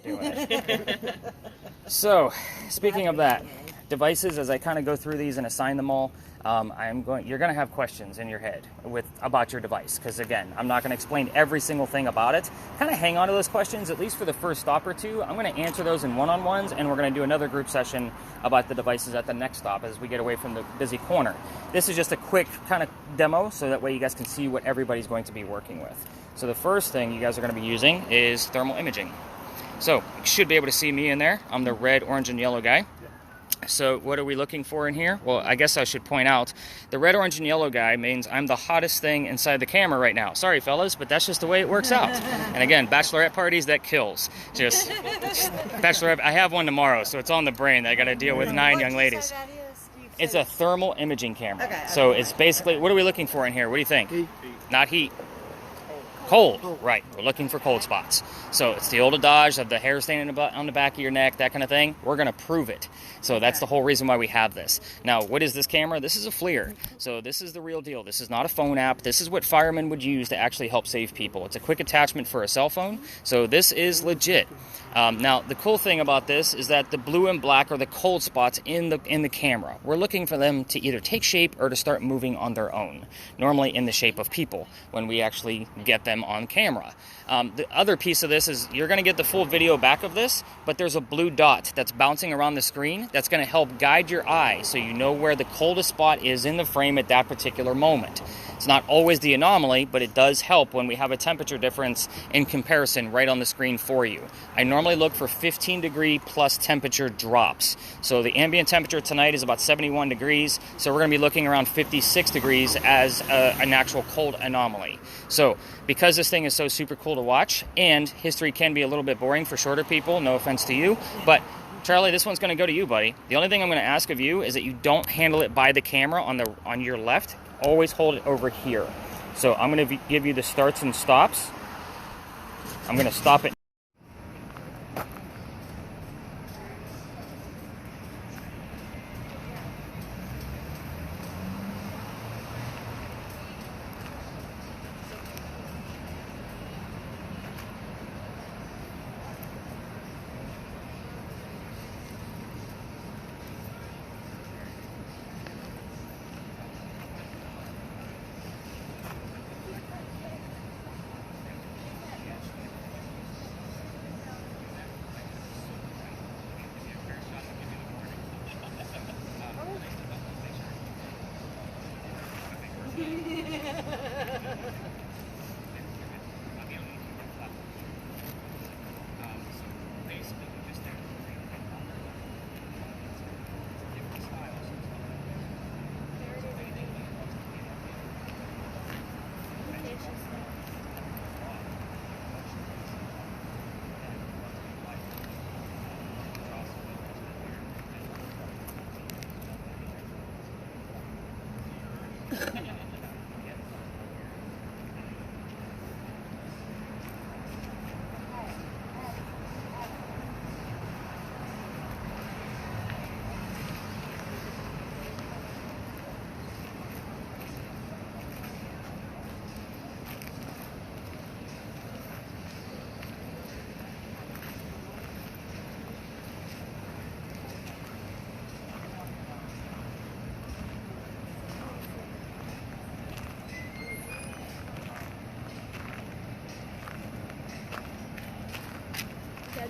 doing it. So, speaking of that, devices, as I kind of go through these and assign them all, you're going to have questions in your head about your device, because again, I'm not going to explain every single thing about it. Kind of hang on to those questions, at least for the first stop or two. I'm going to answer those in one-on-ones, and we're going to do another group session about the devices at the next stop as we get away from the busy corner. This is just a quick kind of demo, so that way you guys can see what everybody's going to be working with. So the first thing you guys are going to be using is thermal imaging. So you should be able to see me in there. I'm the red, orange, and yellow guy. So what are we looking for in here? Well, I guess I should point out the red, orange, and yellow guy means I'm the hottest thing inside the camera right now. Sorry, fellas, but that's just the way it works out. And again, bachelorette parties, that kills. Just bachelorette. I have one tomorrow, so it's on the brain. I got to deal with 9 young ladies. It's a thermal imaging camera. Okay. So it's basically, what are we looking for in here? What do you think? Heat. Not heat. Cold, right. We're looking for cold spots. So it's the old adage of the hair standing on the back of your neck, that kind of thing. We're going to prove it. So that's the whole reason why we have this. Now, what is this camera? This is a FLIR. So this is the real deal. This is not a phone app. This is what firemen would use to actually help save people. It's a quick attachment for a cell phone. So this is legit. Now, the cool thing about this is that the blue and black are the cold spots in the camera. We're looking for them to either take shape or to start moving on their own, normally in the shape of people when we actually get them on camera. The other piece of this is you're going to get the full video back of this, but there's a blue dot that's bouncing around the screen that's going to help guide your eye so you know where the coldest spot is in the frame at that particular moment. It's not always the anomaly, but it does help when we have a temperature difference in comparison right on the screen for you. I normally look for 15 degree plus temperature drops. So the ambient temperature tonight is about 71 degrees, so we're going to be looking around 56 degrees as an actual cold anomaly. So because this thing is so super cool to watch, and history can be a little bit boring for shorter people, no offense to you, but Charlie, this one's going to go to you, buddy. The only thing I'm going to ask of you is that you don't handle it by the camera on your left. Always hold it over here. So I'm going to give you the starts and stops. I'm going to stop it.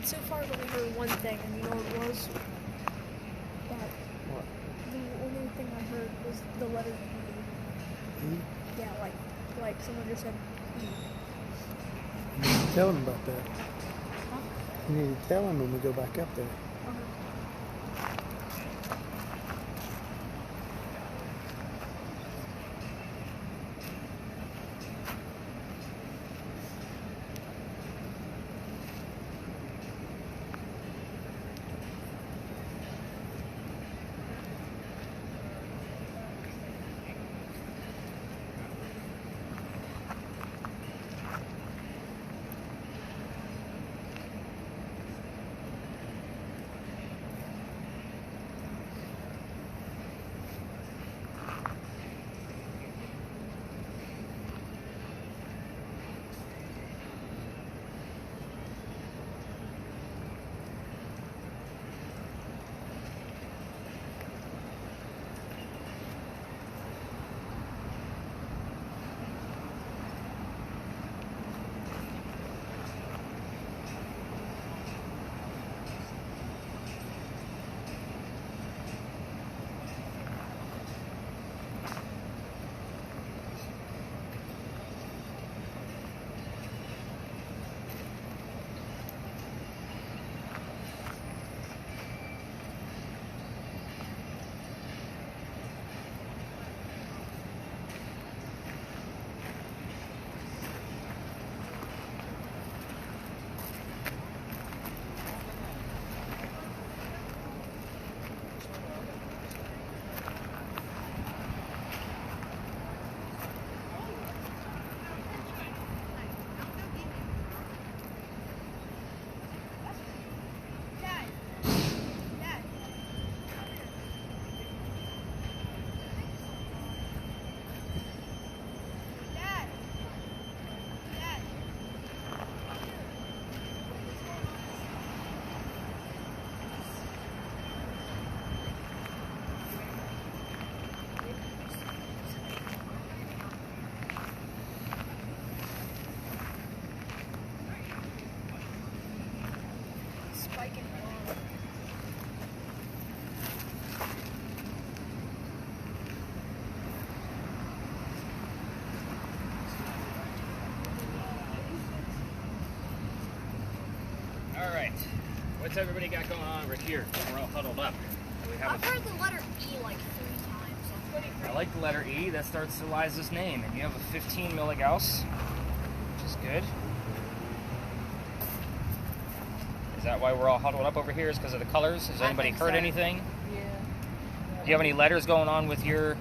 So far, I've only heard one thing, and you know what it was? What? The only thing I heard was the letter E. E? Yeah, like someone just said E. You need to tell him about that. Huh? You need to tell him when we go back up there. like and wrong. All right. What's everybody got going on over here? We're all huddled up. We have I've heard the letter E like 3 times. So I'm pretty I like the letter E. That starts Eliza's name, and you have a 15 milligauss, which is good. Is that why we're all huddled up over here? Is because of the colors? Has anybody think heard so. anything? Yeah. Do you have any letters going on with your?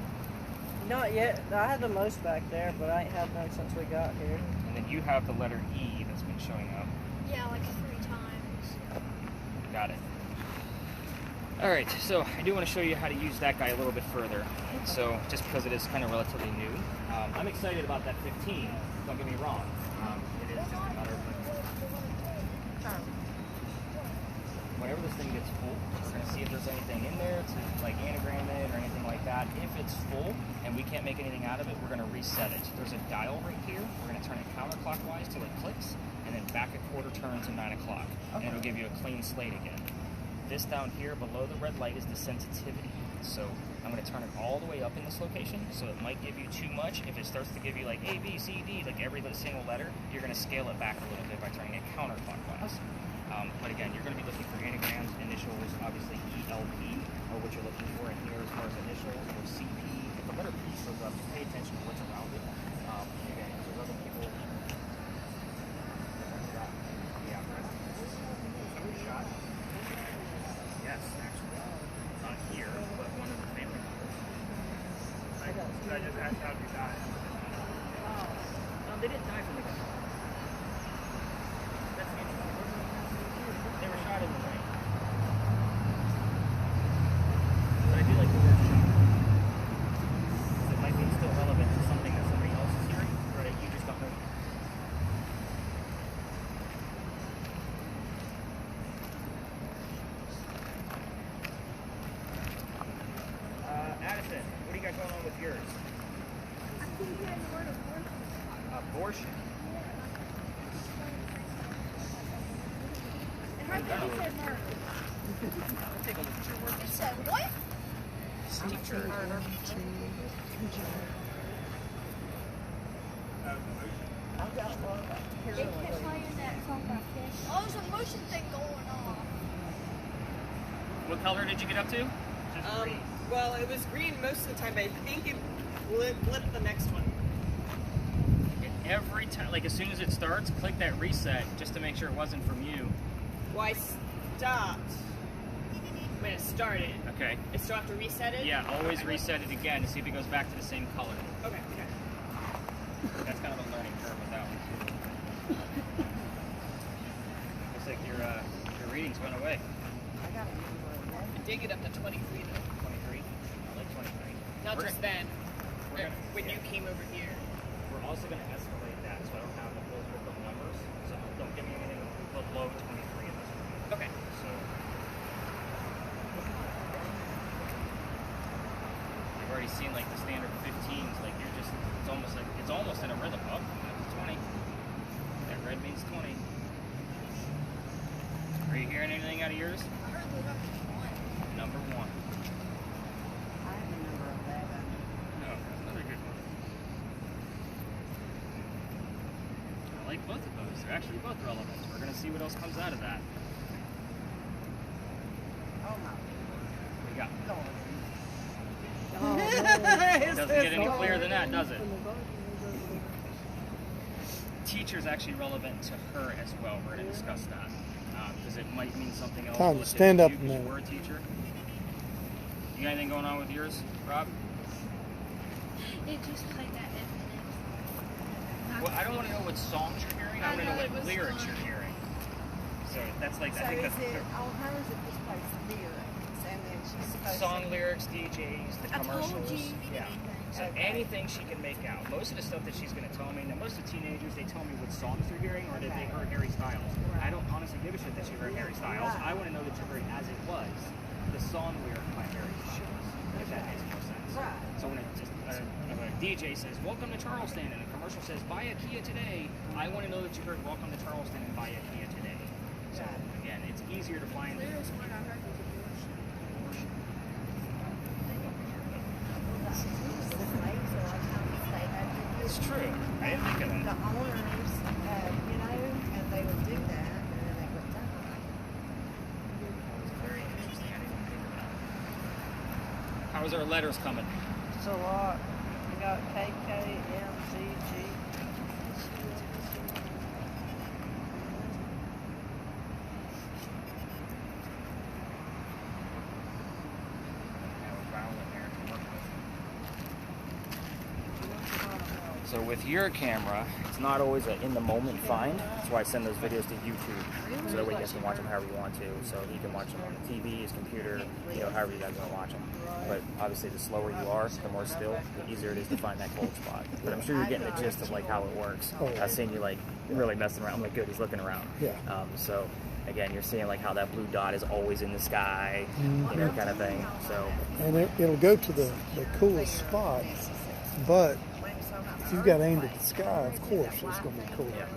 Not yet. I had the most back there, but I ain't had none since we got here. And then you have the letter E that's been showing up. Yeah, like 3 times. Got it. All right, so I do want to show you how to use that guy a little bit further. So just because it is kind of relatively new, I'm excited about that 15. Don't get me wrong. It is just a matter of whenever this thing gets full, we're going to see if there's anything in there to like anagram it or anything like that. If it's full and we can't make anything out of it, we're going to reset it. There's a dial right here. We're going to turn it counterclockwise till it clicks, and then back a quarter turn to 9 o'clock, and it'll give you a clean slate again. This down here below the red light is the sensitivity. So I'm going to turn it all the way up in this location, so it might give you too much. If it starts to give you like A, B, C, D, like every single letter, you're going to scale it back a little bit by turning it counterclockwise. But again, you're going to be looking for anagrams, initials, obviously ELP, or what you're looking for in here as far as initials, or CP. If the letter P shows up, just pay attention to what's around it. Again, there's other people. Yeah, somebody shot. Yes, actually. Not here, but one of the family members. I just asked how you died. Oh. No, they didn't die from the gun. That's interesting. They were shot in the rain. But I do like the word shot. Because it might be still relevant to something that somebody else is hearing, or that you just don't know. Addison, what do you got going on with yours? I think you had the word abortion. Abortion. And right there you said murder. Let's take a look at your work. It said what? Teacher. They kept playing that song by Kiss. Oh, there's a motion thing going on. What color did you get up to? Well, it was green most of the time, but I think it flipped the next one. Every time, like as soon as it starts, click that reset just to make sure it wasn't from you. Well, I stopped when it started. Okay. I still have to reset it? Yeah, always reset it again to see if it goes back to the same color. Okay. That's kind of a learning curve with that one too. Looks like your readings went away. I did get up to 23 though. 23. I like 23. Not We're just gonna- then. we're gonna- When yeah. you came over here. We're also going to escalate that, so I don't have the full group of numbers. So don't give me anything below 23 in this one. Okay. So you've already seen like the standard 15s, like you're just it's almost in a rhythm. Oh, that's 20. That red means 20. Are you hearing anything out of yours? I heard the number 1. Number 1. I have a number of that. Oh, another good one. I like both of those. They're actually both relevant. We're gonna see what else comes out of that. Oh my What do you got? Lord. It doesn't get any clearer than that, does it? Teacher's actually relevant to her as well. We're going to discuss that because it might mean something else. Tom, relative stand to up you a 'cause you minute. were a teacher. You got anything going on with yours, Rob? It just played that Well, I don't want to know what songs you're hearing. I want to know I know, it what was lyrics fun. you're hearing. So that's like So I think is that's it on hers it just plays lyrics and then she's supposed song to... lyrics, DJs, the I told commercials. you. Yeah. So Okay. anything she can make out. Most of the stuff that she's going to tell me. Now, most of the teenagers, they tell me what songs they're hearing or that they heard Harry Styles. I don't honestly give a shit that she heard Harry Styles. I want to know that you heard As It Was, the song lyric by Harry Styles. If that makes more sense. Right. So when it just if a DJ says "Welcome to Charleston" and a commercial says "Buy a Kia today," I want to know that you heard "Welcome to Charleston" and "Buy a Kia today." So again, it's easier to find. Clear is when I heard the abortion. It's true. I didn't think of The that. owners, and they would do that, and then they would die. It's very interesting. I didn't think of that. How's our letters coming? It's a lot. We got KKMZG. So with your camera, it's not always an in-the-moment find. That's why I send those videos to YouTube, so that way you guys can watch them however you want to. So he can watch them on the TV, his computer, however you guys want to watch them. But obviously, the slower you are, the more still, the easier it is to find that cold spot. But I'm sure you're getting the gist of like how it works. I've seen you like really messing around. I'm like, good, he's looking around. Yeah. So again, you're seeing like how that blue dot is always in the sky, kind of thing. So And it'll go to the coolest spot, but if you've got aimed at the sky, of course it's going to be cooler.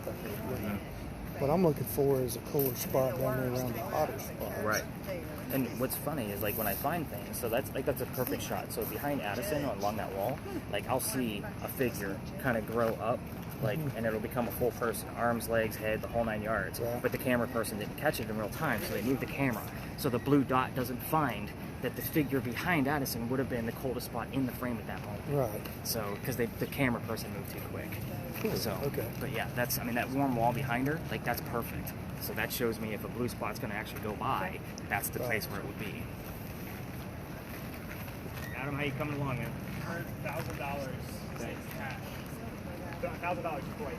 What I'm looking for is a cooler spot down there around the hotter spots. right. And what's funny is like when I find things, so that's a perfect shot. So behind Addison along that wall, like I'll see a figure kind of grow up, like, and it'll become a full person, arms, legs, head, the whole 9 yards. Yeah. But the camera person didn't catch it in real time, so they moved the camera. So the blue dot doesn't find that the figure behind Addison would have been the coldest spot in the frame at that moment. Right. So because the camera person moved too quick. Cool. So, Okay. but yeah, that warm wall behind her, like that's perfect. So that shows me if a blue spot's going to actually go by, that's the place where it would be. Adam, how you coming along, man? $1,000 cash. $1,000 twice.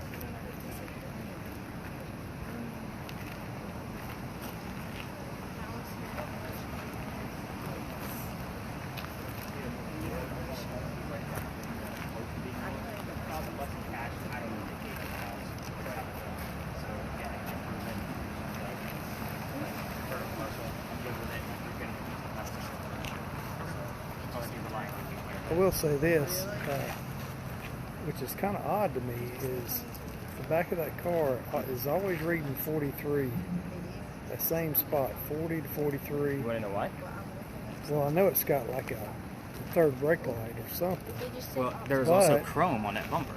I will say this, which is kind of odd to me, is the back of that car is always reading 43. That same spot, 40 to 43. You want to know why? Well, I know it's got like a third brake light or something. They just said, Well, there's also But- chrome on that bumper.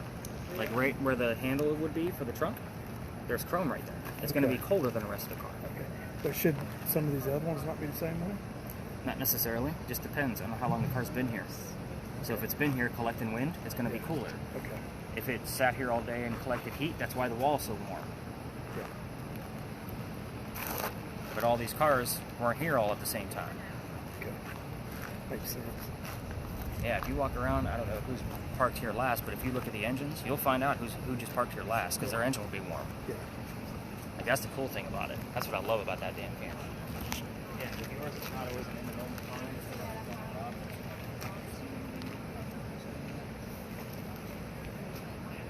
Like right where the handle would be for the trunk, there's chrome right there. It's going to be Okay. colder than the rest of the car. Okay. But should some of these other ones not be the same way? Not necessarily. Just depends on how long the car's been here. So if it's been here collecting wind, it's going to be cooler. Okay. If it sat here all day and collected heat, that's why the wall's so warm. Yeah. But all these cars weren't here all at the same time. Okay. Makes sense. Yeah, if you walk around, I don't know who's parked here last, but if you look at the engines, you'll find out who just parked here last, because their engine will be warm. Yeah. Like, that's the cool thing about it. That's what I love about that damn camera. Yeah, with yours, it's not always an in-the-moment find. It's not like going up.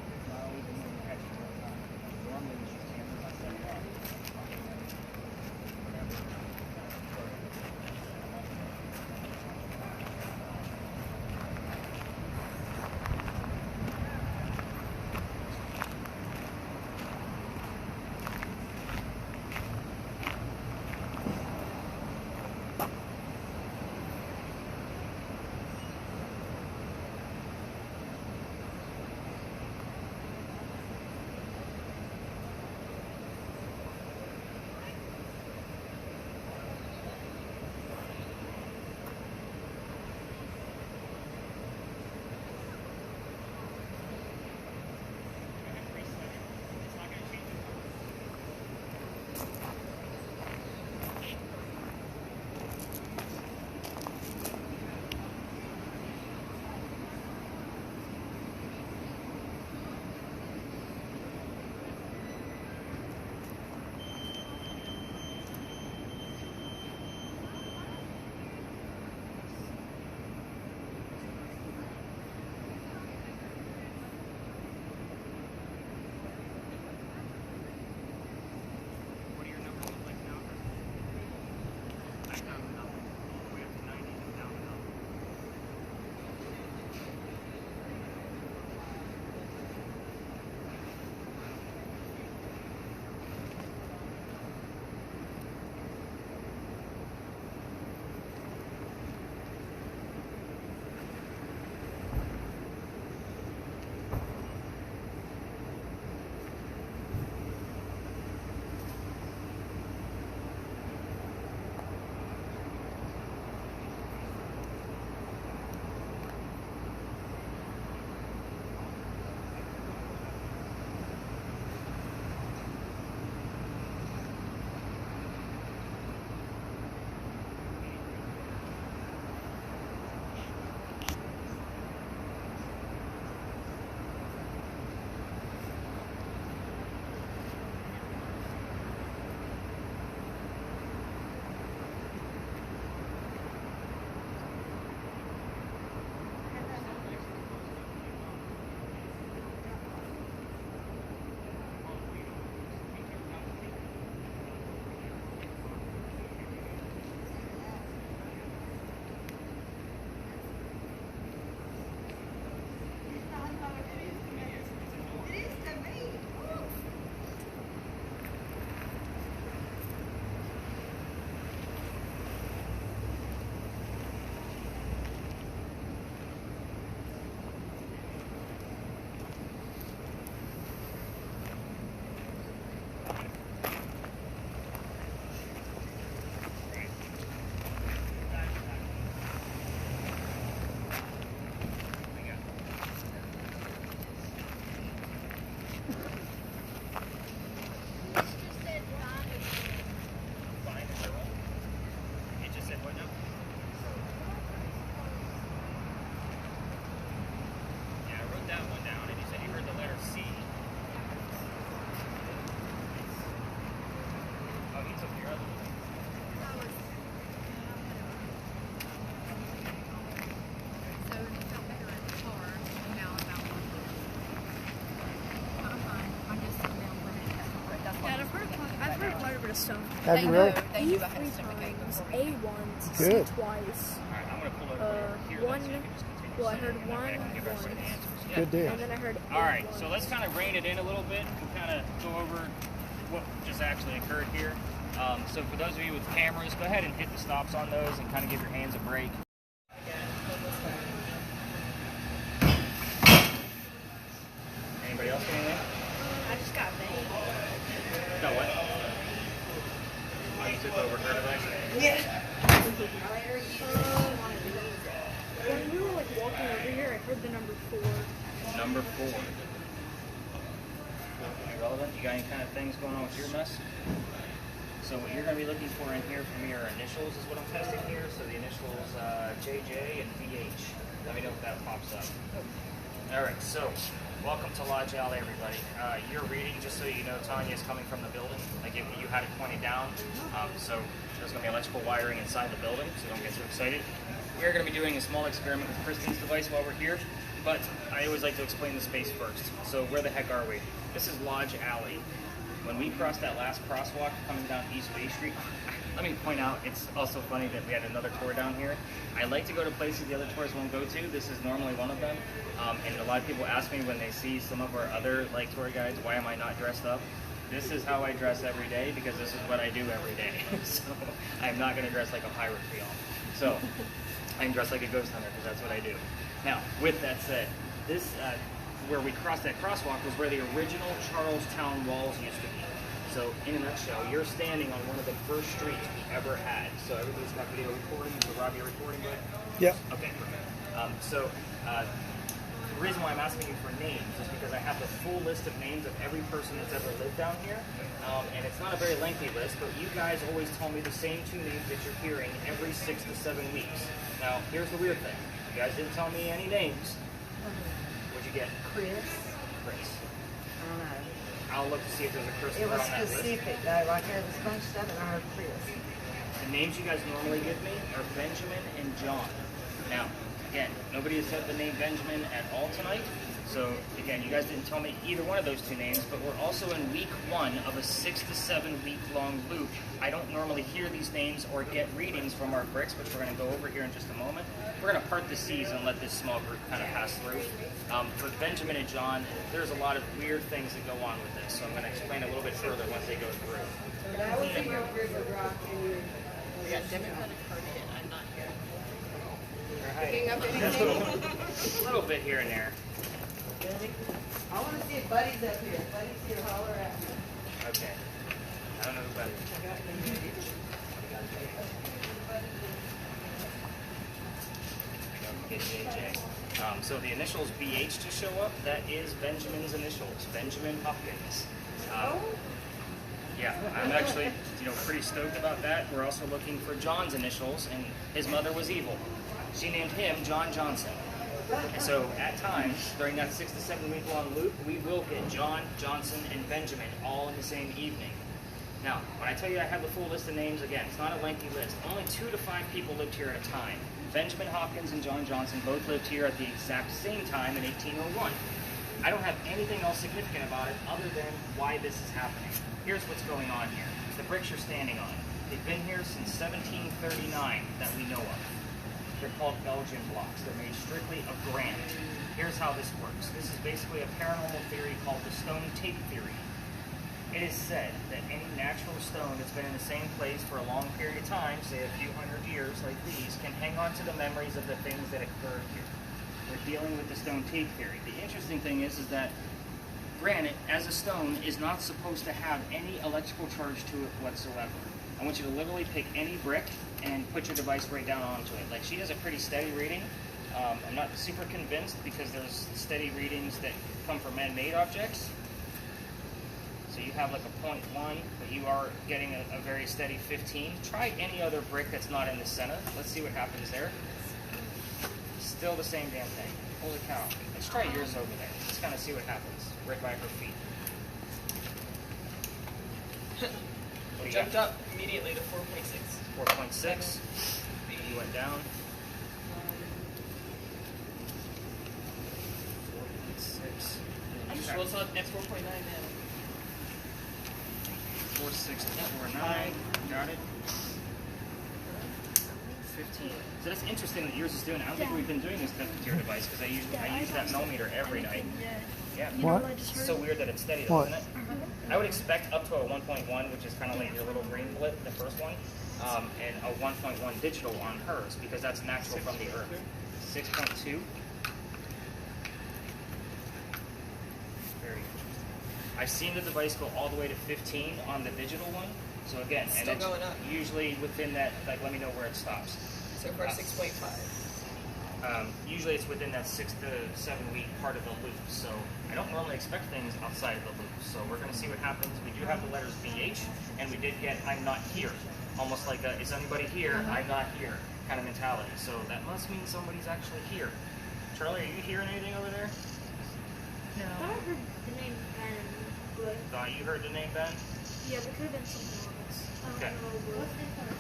It's not always an in-the-moment catch all the time. Normally, with these cameras, I set them up. Have you really? They knew I had a stomach ache. A once, C Good. twice. All right, I'm going to pull over here. One. Well, I heard one once, Good deal. and then I heard. All right, once. so let's kind of rein it in a little bit and kind of go over what just actually occurred here. So for those of you with cameras, go ahead and hit the stops on those and kind of give your hands a break. Anybody else got anything? I just got made. No, what? Oh, you took over her device? When we were like walking over here, I heard the number 4. Number 4. Irrelevant? You got any kind of things going on with your mess? So what you're going to be looking for in here for me are initials is what I'm testing here. So the initials JJ and VH. Let me know if that pops up. All right, so welcome to Lodge Alley, everybody. Your reading, just so you know, Tonya is coming from the building. I gave you had it pointed down. So there's going to be electrical wiring inside the building, so don't get too excited. We're going to be doing a small experiment with KRISTEN's device while we're here, but I always like to explain the space first. So where the heck are we? This is Lodge Alley. When we crossed that last crosswalk coming down East Bay Street, let me point out, it's also funny that we had another tour down here. I like to go to places the other tours won't go to. This is normally one of them. And a lot of people ask me when they see some of our other like tour guides, why am I not dressed up? This is how I dress every day because this is what I do every day. So I'm not going to dress like a pirate for y'all. So I can dress like a ghost hunter because that's what I do. Now, with that said, this where we crossed that crosswalk was where the original Charlestown walls used to be. So in a nutshell, you're standing on one of the first streets we ever had. So everybody's got video recording. So Rob, you're recording, right? Yep. Okay, perfect. The reason why I'm asking you for names is because I have the full list of names of every person that's ever lived down here. And it's not a very lengthy list, but you guys always tell me the same 2 names that you're hearing every 6 to 7 weeks. Now, here's the weird thing. You guys didn't tell me any names. What'd you get? Chris. Chris. I don't know. I'll look to see if there's a Christopher It was on that list. specific though. Like there was a bunch of stuff and I heard Chris. The names you guys normally give me are Benjamin and John. Now, again, nobody has said the name Benjamin at all tonight. So, again, you guys didn't tell me either one of those 2 names, but we're also in week 1 of a 6 to 7 week long loop. I don't normally hear these names or get readings from our bricks, which we're going to go over here in just a moment. We're going to part the seas and let this small group kind of pass through. For Benjamin and John, there's a lot of weird things that go on with this, so I'm going to explain a little bit further once they go through. We got Democratic Party and I'm not here. Picking up anything? A little bit here and there. I want to see if Buddy's up here. Buddy's here, holler at me. Okay. I don't know who Buddy is. Okay, JJ. So the initials BH to show up, that is Benjamin's initials, Benjamin Hopkins. Yeah, I'm actually, pretty stoked about that. We're also looking for John's initials, and his mother was evil. She named him John Johnson. And so at times, during that 6 to 7 week long loop, we will get John, Johnson, and Benjamin all in the same evening. Now, when I tell you I have the full list of names, again, it's not a lengthy list. Only 2 to 5 people lived here at a time. Benjamin Hopkins and John Johnson both lived here at the exact same time in 1801. I don't have anything else significant about it other than why this is happening. Here's what's going on here. The bricks you're standing on. They've been here since 1739 that we know of. They're called Belgian blocks. They're made strictly of granite. Here's how this works. This is basically a paranormal theory called the stone tape theory. It is said that any natural stone that's been in the same place for a long period of time, say a few hundred years like these, can hang on to the memories of the things that occurred here. We're dealing with the stone tape theory. The interesting thing is that granite, as a stone, is not supposed to have any electrical charge to it whatsoever. I want you to literally pick any brick and put your device right down onto it. Like, she has a pretty steady reading. I'm not super convinced because there's steady readings that come from man-made objects. So you have like a 0.1, but you are getting a very steady 15. Try any other brick that's not in the center. Let's see what happens there. Still the same damn thing. Holy cow. Let's try yours over there. Let's kind of see what happens right by her feet. It jumped up immediately to 4.6. 4.6. You went down. 4.6. Well, it's 4.9 now. 4.6 to 4.9. Got it? 15. So that's interesting that yours is doing it. I don't think we've been doing this test with your device because I use that millimeter every night. Yeah. What? It's so weird that it's steady, What? doesn't it? I would expect up to a 1.1, which is kind of like your little green blip, the first one, and a 1.1 digital on hers because that's natural from the earth. 6.2. Very interesting. I've seen the device go all the way to 15 on the digital one. So again, It's and still it's going up. usually within that, like let me know where it stops. So far, 6.5. Usually it's within that 6 to 7 week part of the loop. So I don't normally expect things outside of the loop. So we're going to see what happens. We do have the letters BH, and we did get I'm not here. Almost like a, is anybody here? I'm not here kind of mentality. So that must mean somebody's actually here. Charlie, are you hearing anything over there? I heard the name Ben, but Thought you heard the name Ben? yeah, there could have been something else. I Okay. don't know. What's this one?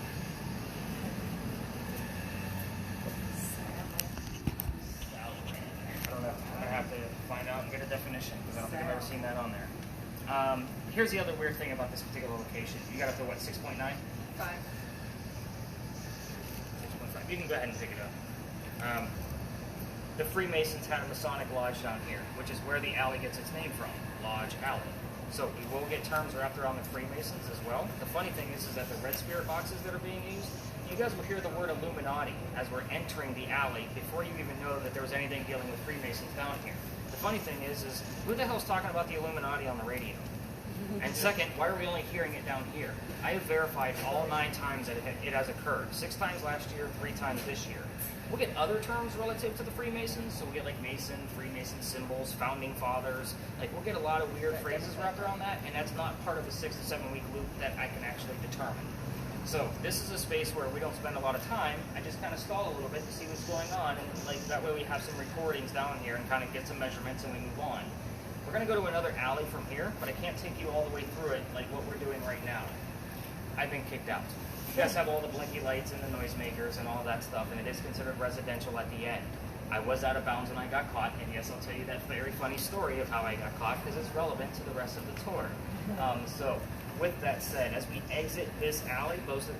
I don't know. I'm going to have to find out and get a definition because I don't think I've ever seen that on there. Here's the other weird thing about this particular location. You got up to what, 6.9? 5. 6.5. You can go ahead and pick it up. The Freemasons had a Masonic lodge down here, which is where the alley gets its name from, Lodge Alley. So we will get terms wrapped around the Freemasons as well. The funny thing is that the red spirit boxes that are being used, you guys will hear the word Illuminati as we're entering the alley before you even know that there was anything dealing with Freemasons down here. The funny thing is who the hell's talking about the Illuminati on the radio? And second, why are we only hearing it down here? I have verified all 9 times that it has occurred. 6 times last year, 3 times this year. We'll get other terms relative to the Freemasons, so we'll get like Mason, Freemason symbols, Founding Fathers. Like we'll get a lot of weird phrases wrapped around that, and that's not part of the 6 to 7 week loop that I can actually determine. So this is a space where we don't spend a lot of time. I just kind of stall a little bit to see what's going on, and like that way we have some recordings down here and kind of get some measurements and we move on. We're going to go to another alley from here, but I can't take you all the way through it like what we're doing right now. I've been kicked out. You guys have all the blinky lights and the noisemakers and all that stuff, and it is considered residential at the end. I was out of bounds when I got caught, and yes, I'll tell you that very funny story of how I got caught because it's relevant to the rest of the tour. So, with that said, as we exit this alley, both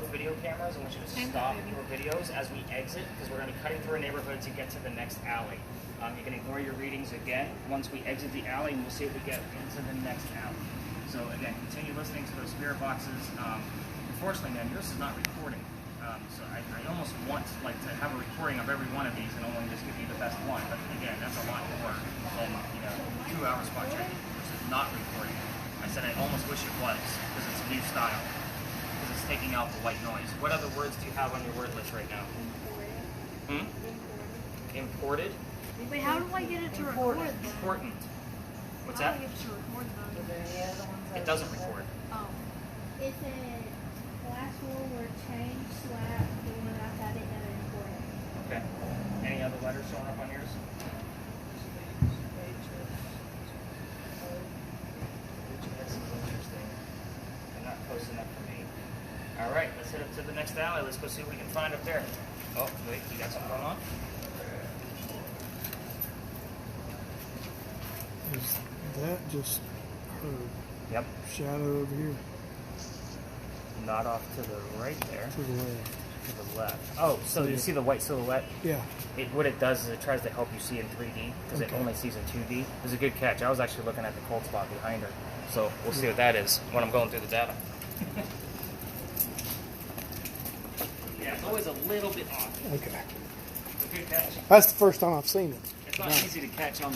video cameras, I want you to stop your videos as we exit because we're going to be cutting through a neighborhood to get to the next alley. You can ignore your readings again once we exit the alley, and we'll see if we get into the next alley. So again, continue listening to those spirit boxes. Unfortunately, man, yours is not recording. So I almost want to have a recording of every one of these and only just give you the best one. But again, that's a lot more than 2 hours spot checking, which is not recording. I said I almost wish it was because it's a new style. Because it's taking out the white noise. What other words do you have on your word list right now? Imported. Wait, how do I get it to record? Important. What's How that? do I get it to record though? Are there any other ones that It doesn't record. Oh. It said last one were change, slap, the one after I didn't know it important. Okay. Any other letters showing up on yours? This is interesting. They're not close enough for me. All right, let's head up to the next alley. Let's go see what we can find up there. Oh, wait, you got something going on? Is that just her Yep. shadow over here Not off to the right there. to the left? To the left. Oh, so you see the white silhouette? Yeah. What it does is it tries to help you see in 3D because it Okay. only sees in 2D. It was a good catch. I was actually looking at the cold spot behind her. So we'll see what that is when I'm going through the data. Yeah, it's always a little bit off. Okay. It's a good catch. That's the first time I've seen it. It's not easy to catch on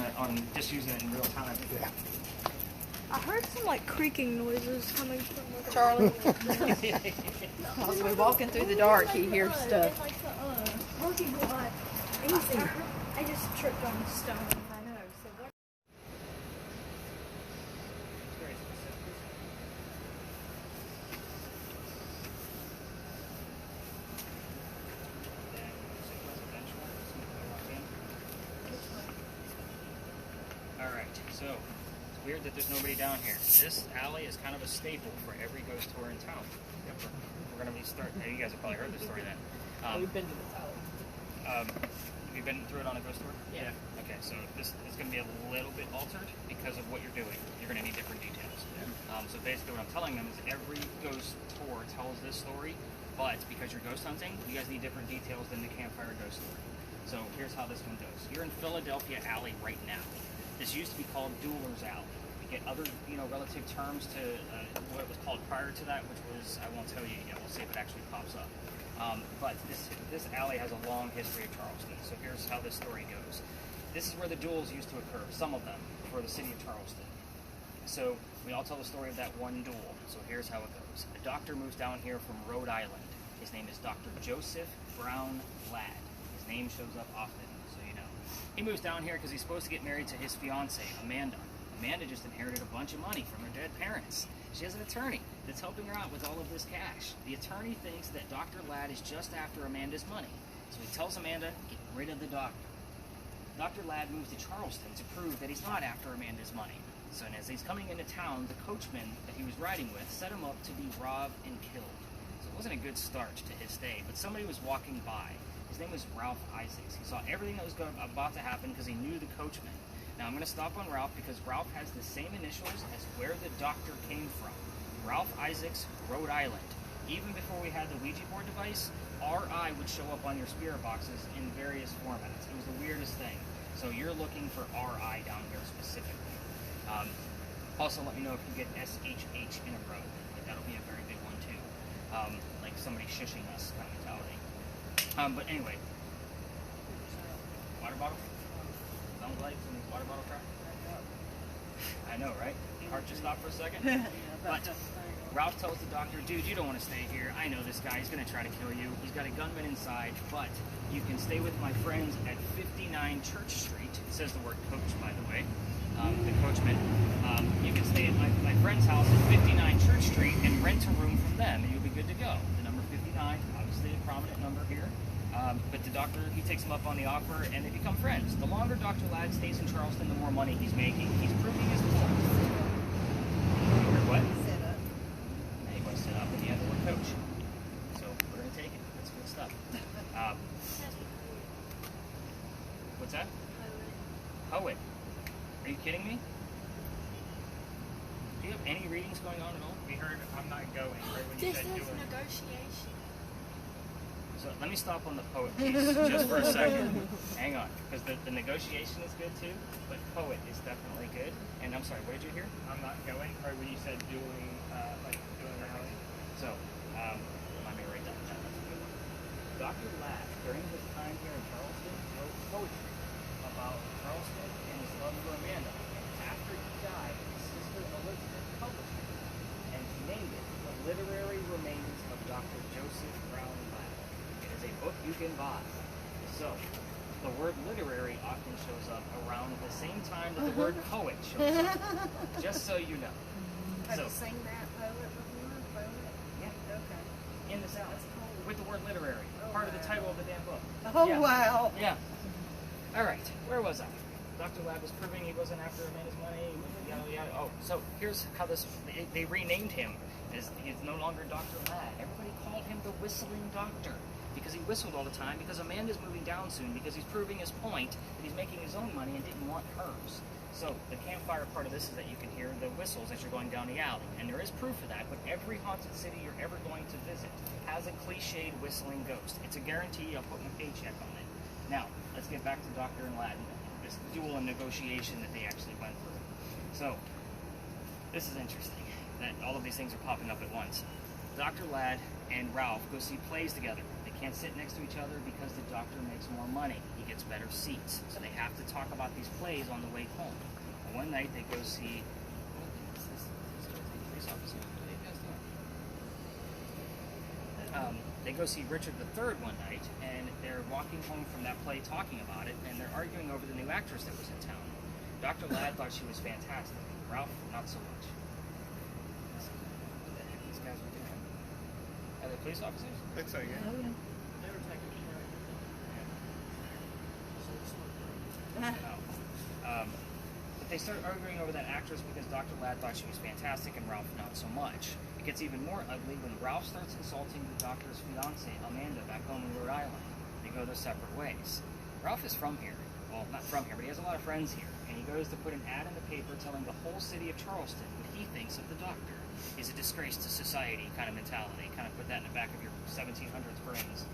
just using it in real time. Yeah. I heard some like creaking noises coming from the Charlie, as we walking through the dark, he hears stuff. Like the working blood. I just tripped on a stone. I know. So what? Very specific. All right, so it's weird that there's nobody down here. This alley is kind of a staple for every ghost tour in town. We're going to be starting. You guys have probably heard this story then. We've been to the alley. You you been through it on a ghost tour? Yeah. Okay, so this is going to be a little bit altered because of what you're doing. You're going to need different details. So basically what I'm telling them is every ghost tour tells this story, but because you're ghost hunting, you guys need different details than the campfire ghost story. So here's how this one goes. You're in Philadelphia Alley right now. This used to be called Dueler's Alley. We get other, relative terms to what it was called prior to that, which was, I won't tell you yet. We'll see if it actually pops up. But this alley has a long history of Charleston. So here's how this story goes. This is where the duels used to occur, some of them, for the city of Charleston. So we all tell the story of that one duel. So here's how it goes. A doctor moves down here from Rhode Island. His name is Dr. Joseph Brown Ladd. His name shows up often, so you know. He moves down here because he's supposed to get married to his fiancée, Amanda. Amanda just inherited a bunch of money from her dead parents. She has an attorney that's helping her out with all of this cash. The attorney thinks that Dr. Ladd is just after Amanda's money. So he tells Amanda, get rid of the doctor. Dr. Ladd moves to Charleston to prove that he's not after Amanda's money. So as he's coming into town, the coachman that he was riding with set him up to be robbed and killed. So it wasn't a good start to his stay, but somebody was walking by. His name was Ralph Isaacs. He saw everything that was about to happen because he knew the coachman. Now I'm going to stop on Ralph because Ralph has the same initials as where the doctor came from. Ralph Isaacs, Rhode Island. Even before we had the Ouija board device, RI would show up on your spirit boxes in various formats. It was the weirdest thing. So you're looking for RI down here specifically. Also, let me know if you get SHH in a row. That'll be a very big one too. Like somebody shushing us kind of mentality. But anyway, water bottle. Sounds like some water bottle crack. I know, right? Heart just stopped for a second. But Ralph tells the doctor, dude, you don't want to stay here. I know this guy. He's going to try to kill you. He's got a gunman inside, but you can stay with my friends at 59 Church Street. It says the word coach, by the way. The coachman. You can stay at my friend's house at 59 Church Street and rent a room from them, and you'll be good to go. The number 59, obviously a prominent number here. But the doctor, he takes him up on the offer, and they become friends. The longer Dr. Ladd stays in Charleston, the more money he's making. He's proving his point. What? Set up. And he was set up at the end of the coach. So we're going to take it. That's good stuff. What's that? Poet. Are you kidding me? Do you have any readings going on at all? We heard I'm not going, right when you This said is doing. negotiation. So let me stop on the poet piece just for a second. Hang on, because the negotiation is good too, but poet is definitely good. And I'm sorry, what did you hear? I'm not going, right when you said doing, doing rally. So, let me write that down. That's a good one. Dr. Ladd, during his time here in Charleston, wrote poetry about Charleston and his love for Amanda. And after he died, his sister Elizabeth published it, and she named it The Literary Remains of Dr. Joseph Brown Ladd. It is a book you can buy. So, the word literary often shows up around the same time that the word poet shows up. Just so you know. Have So, you seen that poet before? Poet? yeah, Okay. in the South, with the word literary, part of the title of the damn book. Oh, Yeah. wow. Yeah. All right, where was I? Dr. Ladd was proving he wasn't after Amanda's money. Yada, yada. Oh, so here's how this, they renamed him. He's no longer Dr. Ladd. Everybody called him the Whistling Doctor because he whistled all the time because Amanda's moving down soon because he's proving his point that he's making his own money and didn't want hers. So the campfire part of this is that you can hear the whistles as you're going down the alley. And there is proof of that, but every haunted city you're ever going to visit has a cliched whistling ghost. It's a guarantee. I'll put my paycheck on it. Now, let's get back to Doctor and Ladd, this duel and negotiation that they actually went through. So, this is interesting, that all of these things are popping up at once. Dr. Ladd and Ralph go see plays together. They can't sit next to each other because the doctor makes more money. He gets better seats. So they have to talk about these plays on the way home. And one night they go see... They go see Richard III one night, and they're walking home from that play talking about it, and they're arguing over the new actress that was in town. Dr. Ladd thought she was fantastic. Ralph, not so much. What the heck these guys are doing? Are they police officers? I think so, yeah. They were taking But they start arguing over that actress because Dr. Ladd thought she was fantastic and Ralph not so much. It gets even more ugly when Ralph starts insulting the doctor's fiancée, Amanda, back home in Rhode Island. They go their separate ways. Ralph is from here. Well, not from here, but he has a lot of friends here. And he goes to put an ad in the paper telling the whole city of Charleston what he thinks of the doctor. He's a disgrace to society kind of mentality. Kind of put that in the back of your 1700s brains.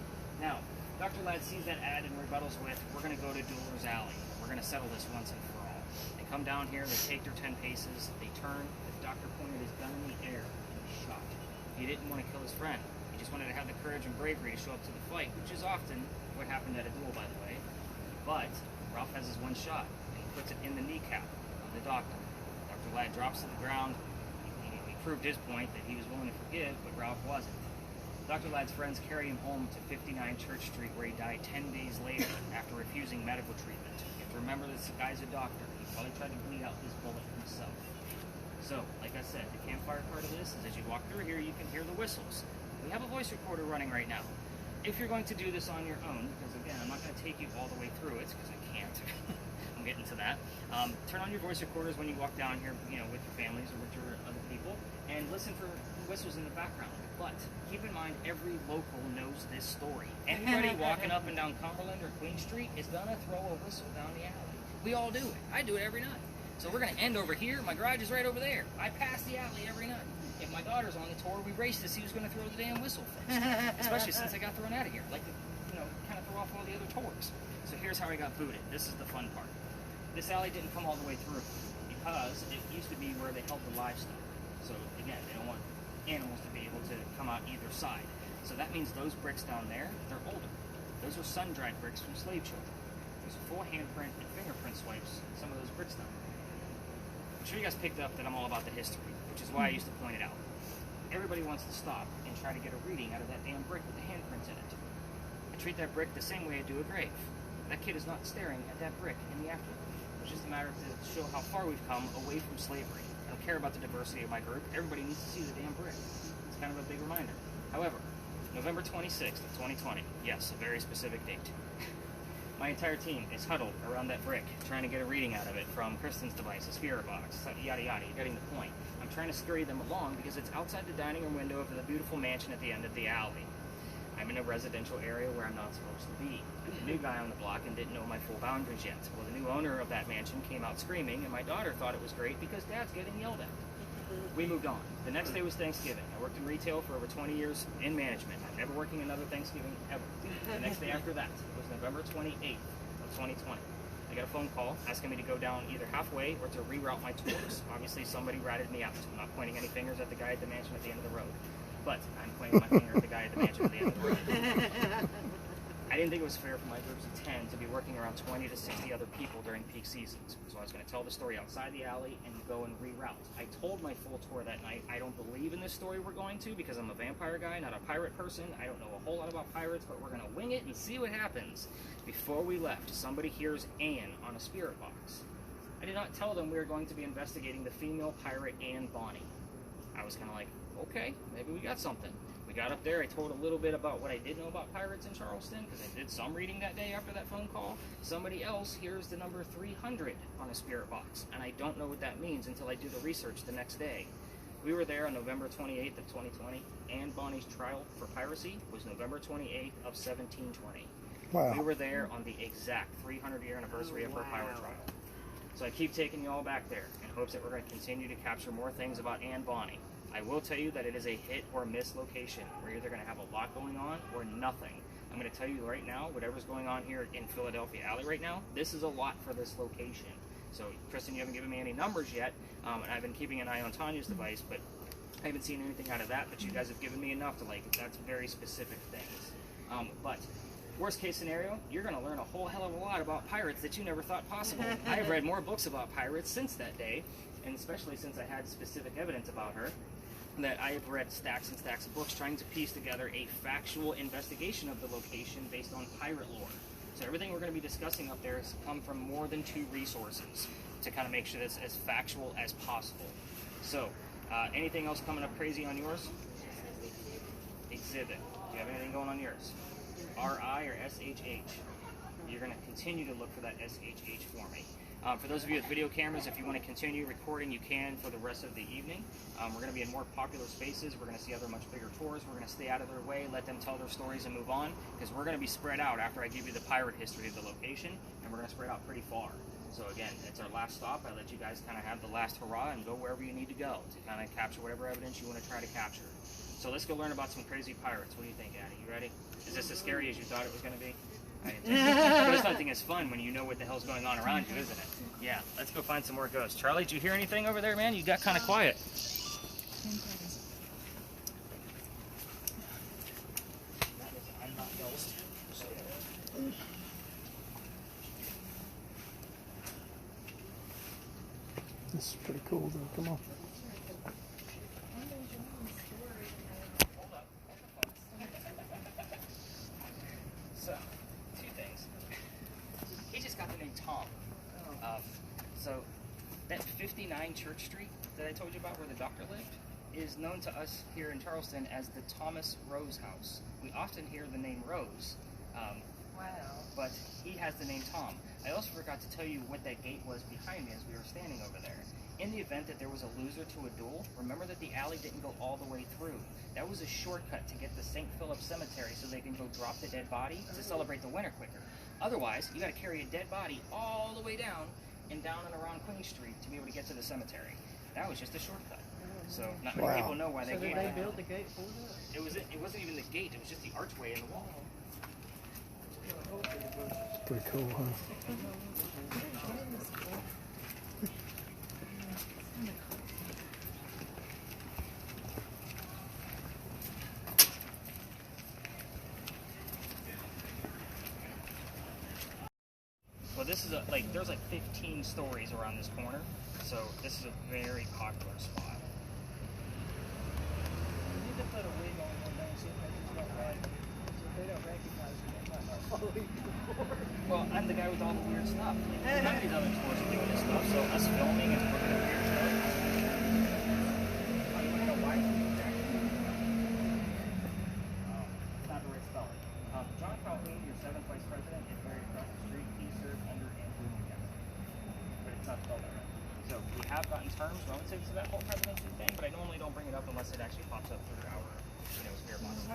Now, Dr. Ladd sees that ad and rebuttals with, we're going to go to Dueler's Alley. We're going to settle this once and for all. They come down here, they take their 10 paces, they turn, the doctor pointed his gun in the air, and he shot. He didn't want to kill his friend. He just wanted to have the courage and bravery to show up to the fight, which is often what happened at a duel, by the way. But Ralph has his one shot, and he puts it in the kneecap of the doctor. Dr. Ladd drops to the ground. He proved his point that he was willing to forgive, but Ralph wasn't. Dr. Ladd's friends carry him home to 59 Church Street, where he died 10 days later after refusing medical treatment. You have to remember this guy's a doctor. He probably tried to bleed out his bullet himself. So, like I said, the campfire part of this is as you walk through here, you can hear the whistles. We have a voice recorder running right now. If you're going to do this on your own, because again, I'm not going to take you all the way through it, because I can't. I'm getting to that. Turn on your voice recorders when you walk down here, with your families or with your other people, and listen for whistles in the background. But keep in mind, every local knows this story. Anybody walking up and down Cumberland or Queen Street is going to throw a whistle down the alley. We all do it. I do it every night. So we're going to end over here. My garage is right over there. I pass the alley every night. If my daughter's on the tour, we race to see who's going to throw the damn whistle first. Especially since I got thrown out of here. Like to, kind of throw off all the other tours. So here's how I got booted. This is the fun part. This alley didn't come all the way through because it used to be where they held the livestock. So again, they don't want animals to be able to come out either side. So that means those bricks down there, they're older. Those are sun-dried bricks from slave children. There's a full handprint and fingerprint swipes, some of those bricks down there. I'm sure you guys picked up that I'm all about the history, which is why I used to point it out. Everybody wants to stop and try to get a reading out of that damn brick with the handprints in it. I treat that brick the same way I do a grave. That kid is not staring at that brick in the afterlife. It's just a matter of to show how far we've come away from slavery. I don't care about the diversity of my group. Everybody needs to see the damn brick. It's kind of a big reminder. However, November 26th of 2020, yes, a very specific date. My entire team is huddled around that brick, trying to get a reading out of it from KRISTEN's device, a spirit box, yada yada, you're getting the point. I'm trying to scurry them along because it's outside the dining room window of the beautiful mansion at the end of the alley. I'm in a residential area where I'm not supposed to be. I'm a new guy on the block and didn't know my full boundaries yet. Well, the new owner of that mansion came out screaming, and my daughter thought it was great because Dad's getting yelled at. We moved on. The next day was Thanksgiving. I worked in retail for over 20 years in management. I'm never working another Thanksgiving ever. The next day after that was November 28th of 2020. I got a phone call asking me to go down either halfway or to reroute my tours. Obviously, somebody ratted me out. I'm not pointing any fingers at the guy at the mansion at the end of the road. But I'm pointing my finger at the guy at the mansion at the end of the road. I didn't think it was fair for my groups of 10 to be working around 20 to 60 other people during peak seasons. So I was going to tell the story outside the alley and go and reroute. I told my full tour that night, I don't believe in this story we're going to because I'm a vampire guy, not a pirate person. I don't know a whole lot about pirates, but we're going to wing it and see what happens. Before we left, somebody hears Anne on a spirit box. I did not tell them we were going to be investigating the female pirate Anne Bonny. I was kind of like, okay, maybe we got something. We got up there, I told a little bit about what I did know about pirates in Charleston, because I did some reading that day after that phone call. Somebody else hears the number 300 on a spirit box, and I don't know what that means until I do the research the next day. We were there on November 28th of 2020. Anne Bonny's trial for piracy was November 28th of 1720. Wow. We were there on the exact 300-year anniversary of her pirate trial. So I keep taking you all back there in hopes that we're going to continue to capture more things about Anne Bonny. I will tell you that it is a hit or miss location. We're either going to have a lot going on or nothing. I'm going to tell you right now, whatever's going on here in Philadelphia Alley right now, this is a lot for this location. So, Kristen, you haven't given me any numbers yet, and I've been keeping an eye on Tonya's device, but I haven't seen anything out of that, but you guys have given me enough to, that's very specific things. But worst case scenario, you're going to learn a whole hell of a lot about pirates that you never thought possible. I have read more books about pirates since that day, and especially since I had specific evidence about her, that I have read stacks and stacks of books trying to piece together a factual investigation of the location based on pirate lore. So everything we're going to be discussing up there has come from more than 2 resources to kind of make sure that's as factual as possible. So, anything else coming up crazy on yours? Exhibit. Do you have anything going on yours? RI or SHH? You're going to continue to look for that SHH for me. For those of you with video cameras, if you want to continue recording, you can for the rest of the evening. We're going to be in more popular spaces. We're going to see other much bigger tours. We're going to stay out of their way, let them tell their stories and move on, because we're going to be spread out after I give you the pirate history of the location, and we're going to spread out pretty far. So again, it's our last stop. I let you guys kind of have the last hurrah and go wherever you need to go to kind of capture whatever evidence you want to try to capture. So let's go learn about some crazy pirates. What do you think, Addie? You ready? Is this as scary as you thought it was going to be? I didn't think so. There's nothing as fun when you know what the hell's going on around you, isn't it? Yeah, let's go find some more ghosts. Charlie, did you hear anything over there, man? You got kind of quiet. I'm not ghost. This is pretty cool, though. Come on. So, two things. He just got the name Tom. So, that 59 Church Street that I told you about where the doctor lived is known to us here in Charleston as the Thomas Rose House. We often hear the name Rose, but he has the name Tom. I also forgot to tell you what that gate was behind me as we were standing over there. In the event that there was a loser to a duel, remember that the alley didn't go all the way through. That was a shortcut to get to St. Philip Cemetery so they can go drop the dead body to celebrate the winter quicker. Otherwise, you got to carry a dead body all the way down and around Queen Street to be able to get to the cemetery. That was just a shortcut. So not many people know why that gate. So did they build the gate for that? It wasn't even the gate. It was just the archway in the wall. Pretty cool, huh? Well, this is there's 15 stories around this corner, so this is a very popular spot. You need to put a wig on one day and see if they don't recognize you. They might not follow you. Well, I'm the guy with all the weird stuff. None of these other tours are doing this stuff, so us filming and looking at weird stuff. Oh, you want to know why? It's not the right spelling. John Calhoun, your 7th Vice President, is buried across the street. He served under Andrew County. But it's not spelled that right. So we have gotten terms relative to that whole presidency thing, but I normally don't bring it up unless it actually pops up through our, spirit box.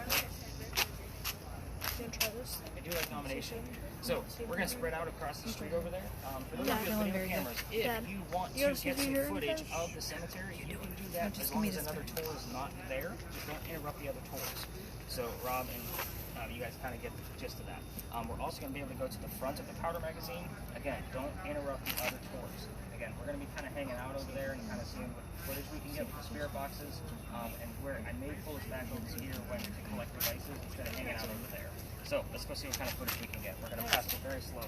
You want to try this? I do like nomination. So we're going to spread out across the street over there. For those of you with video cameras, if you want to get some footage of the cemetery, you can do that as long as another tour is not there. Just don't interrupt the other tours. So Rob and you guys kind of get the gist of that. We're also going to be able to go to the front of the powder magazine. Again, don't interrupt the other tours. Again, we're going to be kind of hanging out over there and kind of seeing what footage we can get with the spirit boxes. And where I may pull us back over here when to collect devices instead of hanging out over there. So let's go see what kind of footage we can get. We're going to pass it very slowly.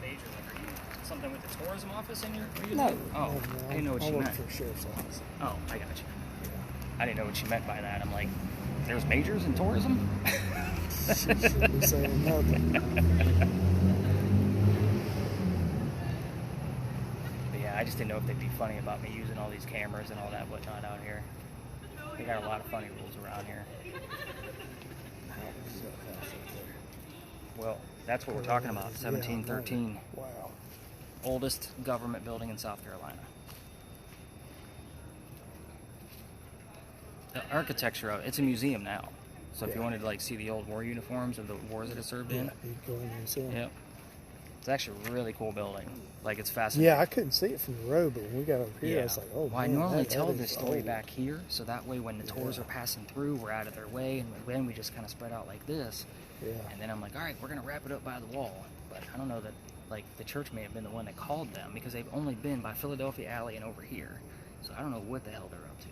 major? Like, are you something with the tourism office in your? No. Oh, no, I didn't know what I you work meant. for the sheriff's office. Oh, I got you. I didn't know what you meant by that. I'm like, there's majors in tourism? She shouldn't be saying nothing. But yeah, I just didn't know if they'd be funny about me using all these cameras and all that whatnot out here. They got a lot of funny rules around here. Well, that's what we're talking about, 1713. Wow. Oldest government building in South Carolina. The architecture of it's a museum now. So if you wanted to like see the old war uniforms of the wars that it served in, You'd go in there and see them. yep. It's actually a really cool building. Like it's fascinating. Yeah, I couldn't see it from the road, but when we got over here, I was like, oh, well, I man, normally that tell is this story old. back here, so that way when the tours are passing through, we're out of their way, and then we just kind of spread out like this. Yeah. And then I'm like, all right, we're gonna wrap it up by the wall. But I don't know that like the church may have been the one that called them because they've only been by Philadelphia Alley and over here. So I don't know what the hell they're up to.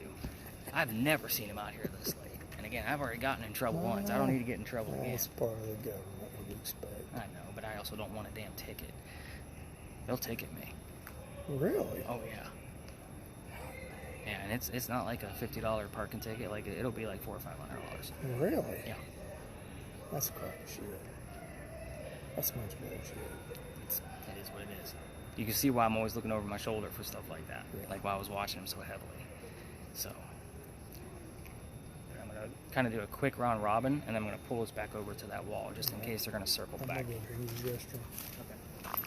I've never seen them out here this late. And again, I've already gotten in trouble once. I don't need to get in trouble again. That's part of the government, we expect. I know, but I also don't want a damn ticket. They'll ticket me. Really? Oh yeah. Yeah, and it's not like a $50 parking ticket. Like it'll be like $400 or $500. Really? Yeah. That's a crock of shit. That's much bullshit. It is what it is. You can see why I'm always looking over my shoulder for stuff like that. Yeah. Like why I was watching them so heavily. So I'm gonna kind of do a quick round robin, and then I'm gonna pull us back over to that wall just in case they're gonna circle I'm back. gonna go use the restroom. Okay.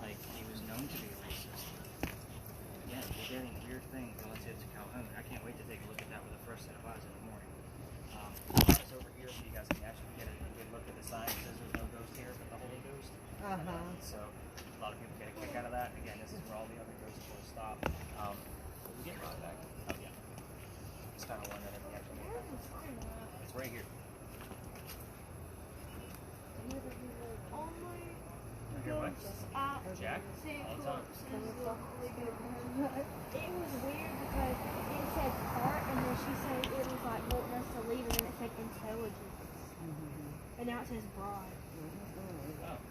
Like he was known to be racist. Yeah, we're getting weird things relative to Calhoun. I can't wait to take a look at that with a fresh set of eyes in the morning. It's over here so you guys can actually get a good look at the sign. It says there's no ghost here but the Holy Ghost. So a lot of people get a kick out of that. Again, this is where all the other ghosts will stop. Will we get right back? Oh yeah. It's kind of one that I can actually make. It's right here. Here, what? Jack? All the time. It was weird because it said part, and then she said it was like wanting us to leave, and then it said intelligence. And now it says broad.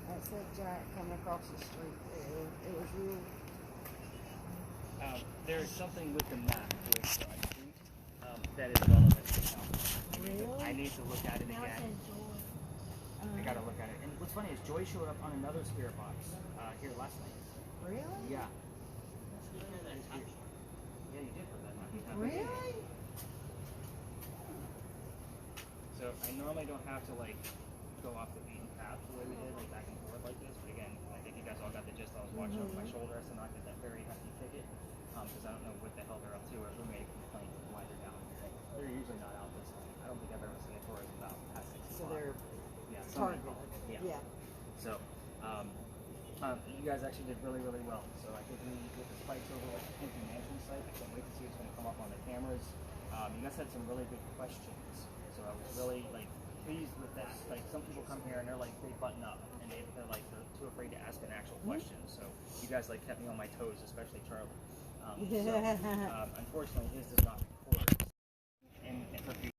That said Jack coming across the street there. It was real. There's something with the map with Street that is relevant to the Really? I need to look at it Now it again. says joy. I gotta look at it. And what's funny is Joy showed up on another spirit box here last night. Really? Yeah. Yeah, you did put that on. Really? So I normally don't have to like go off the beaten path the way we did, like back and forth like this. But again, I think you guys all got the gist. I was watching over my shoulder as to not get that very hefty ticket because I don't know what the hell they're up to or who made a complaint or why they're down here. They're usually not out this late. I don't think I've ever seen a tourist about past 6 So o'clock. they're Yeah, targeted. yeah. So, you guys actually did really, really well. So I think we get the spikes over with the Hampton Mansion site. I can't wait to see what's going to come up on the cameras. You guys had some really good questions. So I was really pleased with this. Like some people come here and they're like they button up and they're too afraid to ask an actual question. So you guys kept me on my toes, especially Charlie. Unfortunately, his does not